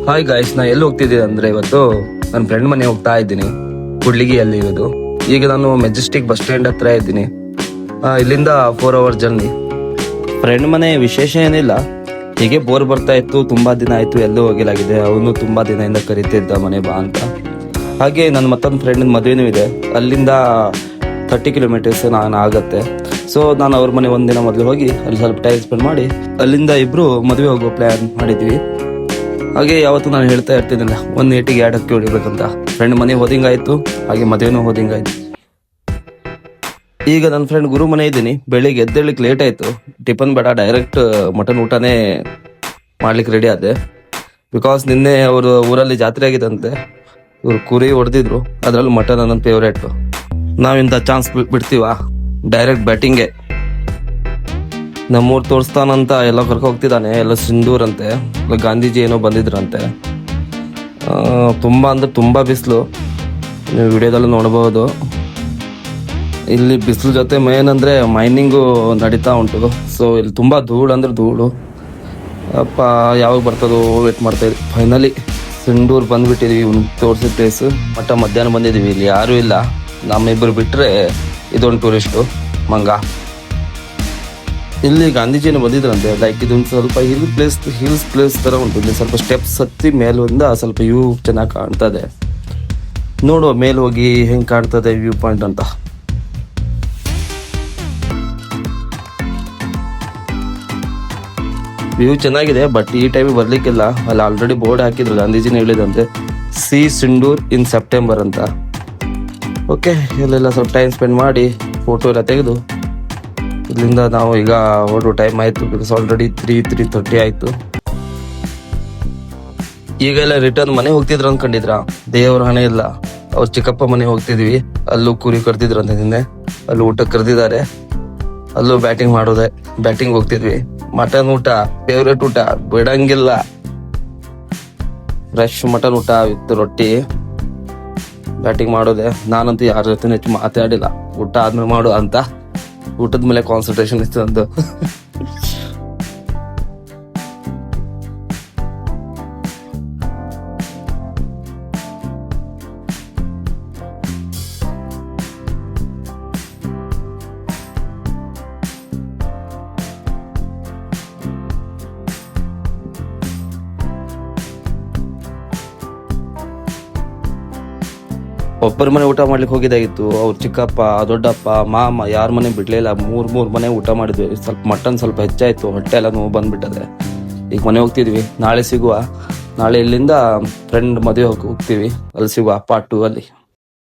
Hi guys, ನಾ ಎಲ್ಲಿ ಹೋಗ್ತಿದ್ದೀನಿ ಅಂದ್ರೆ ಇವತ್ತು ನನ್ನ ಫ್ರೆಂಡ್ ಮನೆ ಹೋಗ್ತಾ ಇದ್ದೀನಿ. ಕುಡ್ಲಿಗಿಯಲ್ಲಿ ಇರೋದು. ಈಗ ನಾನು ಮೆಜೆಸ್ಟಿಕ್ ಬಸ್ ಸ್ಟ್ಯಾಂಡ್ ಹತ್ರ ಇದ್ದೀನಿ. ಇಲ್ಲಿಂದ 4 hours ಜರ್ನಿ. ಫ್ರೆಂಡ್ ಮನೆ ವಿಶೇಷ ಏನಿಲ್ಲ, ಹೀಗೆ ಬೋರ್ ಬರ್ತಾ ಇತ್ತು, ತುಂಬಾ ದಿನ ಆಯ್ತು ಎಲ್ಲೂ ಹೋಗಿಲಾಗಿದೆ. ಅವನು ತುಂಬಾ ದಿನದಿಂದ ಕರಿತಿದ್ದ ಮನೆ ಬಾ ಅಂತ. ಹಾಗೆ ನನ್ನ ಮತ್ತೊಂದು ಫ್ರೆಂಡ್ ಮದುವೆನೂ ಇದೆ, ಅಲ್ಲಿಂದ 30 kilometers ನಾನು ಆಗತ್ತೆ. ಸೊ ನಾನು ಅವ್ರ ಮನೆ ಒಂದಿನ ಮೊದಲು ಹೋಗಿ ಅಲ್ಲಿ ಸ್ವಲ್ಪ ಟೈಮ್ ಸ್ಪೆಂಡ್ ಮಾಡಿ ಅಲ್ಲಿಂದ ಇಬ್ರು ಮದುವೆ ಹೋಗೋ ಪ್ಲಾನ್ ಮಾಡಿದ್ವಿ. ಹಾಗೆ ಯಾವತ್ತು ನಾನು ಹೇಳ್ತಾ ಇರ್ತೀನಿಲ್ಲ, ಒಂದು ಏಟಿಗೆ 2 ಹಕ್ಕಿ ಹೊಡಿಬೇಕಂತ. ಫ್ರೆಂಡ್ ಮನೆ ಹೋದಿಂಗಾಯ್ತು, ಹಾಗೆ ಮದುವೆನೂ ಹೋದಿಂಗಾಯ್ತು. ಈಗ ನನ್ನ ಫ್ರೆಂಡ್ ಗುರು ಮನೆ ಇದ್ದೀನಿ. ಬೆಳಿಗ್ಗೆ ಎದ್ದೇಳಲಿಕ್ಕೆ ಲೇಟ್ ಆಯ್ತು. ಟಿಫನ್ ಬೇಡ, ಡೈರೆಕ್ಟ್ ಮಟನ್ ಊಟನೇ ಮಾಡ್ಲಿಕ್ಕೆ ರೆಡಿ ಆದೆ. ಬಿಕಾಸ್ ನಿನ್ನೆ ಅವರು ಊರಲ್ಲಿ ಜಾತ್ರೆ ಆಗಿದಂತೆ, ಇವ್ರು ಕುರಿ ಹೊಡೆದಿದ್ರು, ಅದ್ರಲ್ಲಿ ಮಟನ್ ನನ್ನ ಫೇವ್ರೇಟ್. ನಾವಿಂತ ಚಾನ್ಸ್ ಬಿಡ್ತೀವ? ಡೈರೆಕ್ಟ್ ಬ್ಯಾಟಿಂಗ್ಗೆ. ನಮ್ಮೂರು ತೋರಿಸ್ತಾನಂತ ಎಲ್ಲ ಕರ್ಕೊ ಹೋಗ್ತಿದ್ದಾನೆ. ಎಲ್ಲ ಸಿಂಧೂರ್ ಅಂತೆ, ಗಾಂಧೀಜಿ ಏನೋ ಬಂದಿದ್ರಂತೆ. ತುಂಬಾ ಅಂದ್ರೆ ತುಂಬಾ ಬಿಸಿಲು, ನೀವು ವಿಡಿಯೋದಲ್ಲಿ ನೋಡಬಹುದು. ಇಲ್ಲಿ ಬಿಸಿಲು ಜೊತೆ ಮೇನ್ ಅಂದ್ರೆ ಮೈನಿಂಗು ನಡೀತಾ ಉಂಟು. ಸೊ ಇಲ್ಲಿ ತುಂಬಾ ಧೂಳು ಅಂದ್ರೆ ಧೂಳು. ಅಪ್ಪ ಯಾವಾಗ ಬರ್ತದೋ ವೇಟ್ ಮಾಡ್ತಾ ಇದ್ವಿ. ಫೈನಲಿ ಸಿಂಧೂರ್ ಬಂದ್ಬಿಟ್ಟಿದೀವಿ. ತೋರಿಸಿದ ಪ್ಲೇಸ್. ಮಧ್ಯಾಹ್ನ ಬಂದಿದೀವಿ. ಇಲ್ಲಿ ಯಾರು ಇಲ್ಲ, ನಮ್ಮಿಬ್ಬರು ಬಿಟ್ರೆ ಇದೊಂದು ಟೂರಿಸ್ಟು ಮಂಗ. ಇಲ್ಲಿ ಗಾಂಧೀಜಿಯನ್ನು ಬಂದಿದ್ರಂತೆ. ಲೈಕ್ ಇದೊಂದು ಸ್ವಲ್ಪ ಹಿಲ್ಸ್ ಪ್ಲೇಸ್ ತರ ಉಂಟು. ಇಲ್ಲಿ ಸ್ವಲ್ಪ ಸ್ಟೆಪ್ಸ್ ಹತ್ತಿ ಮೇಲಿಂದ ಸ್ವಲ್ಪ ವ್ಯೂ ಚೆನ್ನಾಗಿ ಕಾಣ್ತದೆ. ನೋಡುವ ಮೇಲೆ ಹೋಗಿ ಹೆಂಗ್ ಕಾಣ್ತದೆ ವ್ಯೂ ಪಾಯಿಂಟ್ ಅಂತ. ವ್ಯೂ ಚೆನ್ನಾಗಿದೆ, ಬಟ್ ಈ ಟೈಮ್ ಬರ್ಲಿಕ್ಕಿಲ್ಲ. ಅಲ್ಲಿ ಆಲ್ರೆಡಿ ಬೋರ್ಡ್ ಹಾಕಿದ್ರು, ಗಾಂಧೀಜಿನ ಹೇಳಿದಂತೆ ಸಿ ಸಿಂಧೂರ್ ಇನ್ ಸೆಪ್ಟೆಂಬರ್ ಅಂತ. ಓಕೆ, ಇಲ್ಲೆಲ್ಲ ಸ್ವಲ್ಪ ಟೈಮ್ ಸ್ಪೆಂಡ್ ಮಾಡಿ ಫೋಟೋ ಎಲ್ಲ ತೆಗೆದು ಇಲ್ಲಿಂದ ನಾವು ಈಗ ಹೊರಡೋ ಟೈಮ್ ಆಯ್ತು. ಬಿಕಾಸ್ ಆಲ್ರೆಡಿ 3:30 ಆಯ್ತು. ಈಗೆಲ್ಲ ರಿಟರ್ನ್ ಮನೆ ಹೋಗ್ತಿದ್ರು ಅನ್ಕೊಂಡಿದ್ರ? ದೇವ್ರ ಹಣೆ ಇಲ್ಲ, ಅವ್ರ ಚಿಕ್ಕಪ್ಪ ಮನೆ ಹೋಗ್ತಿದ್ವಿ. ಅಲ್ಲೂ ಕುರಿ ಕರ್ದಿದ್ರಂತೆ ನಿನ್ನೆ, ಅಲ್ಲಿ ಊಟ ಕರೆದಿದ್ದಾರೆ. ಅಲ್ಲೂ ಬ್ಯಾಟಿಂಗ್ ಹೋಗ್ತಿದ್ವಿ. ಮಟನ್ ಊಟ ಫೇವ್ರೇಟ್ ಊಟ, ಬಿಡಂಗಿಲ್ಲ. ಫ್ರೆಶ್ ಮಟನ್ ಊಟ ವಿತ್ ರೊಟ್ಟಿ. ಬ್ಯಾಟಿಂಗ್ ಮಾಡೋದೆ. ನಾನಂತೂ ಯಾರ ಜೊತೆ ಹೆಚ್ಚು ಮಾತಾಡಿಲ್ಲ. ಊಟ ಆದ್ಮೇಲೆ ಮಾಡು ಅಂತ, ಊಟದ ಮೇಲೆ ಕಾನ್ಸಂಟ್ರೇಷನ್ ಇತ್ತು ನಂದು. ಒಬ್ಬರ ಮನೆ ಊಟ ಮಾಡ್ಲಿಕ್ಕೆ ಹೋಗಿದ್ದಾಗಿತ್ತು. ಅವ್ರ ಚಿಕ್ಕಪ್ಪ, ದೊಡ್ಡಪ್ಪ, ಮಾಮ ಯಾರ ಮನೆ ಬಿಡ್ಲಿಲ್ಲ. ಮೂರ್ ಮನೆ ಊಟ ಮಾಡಿದ್ವಿ. ಸ್ವಲ್ಪ ಮಟನ್ ಸ್ವಲ್ಪ ಹೆಚ್ಚಾಯ್ತು, ಹೊಟ್ಟೆ ಎಲ್ಲ ನೋವು ಬಂದ್ಬಿಟ್ಟದೆ. ಈಗ ಮನೆ ಹೋಗ್ತಿದ್ವಿ. ನಾಳೆ ಸಿಗುವ. ನಾಳೆ ಇಲ್ಲಿಂದ ಫ್ರೆಂಡ್ ಮದುವೆ ಹೋಗ್ತೀವಿ. ಅಲ್ಲಿ ಸಿಗುವ ಪಾರ್ಟ್ 2 ಅಲ್ಲಿ.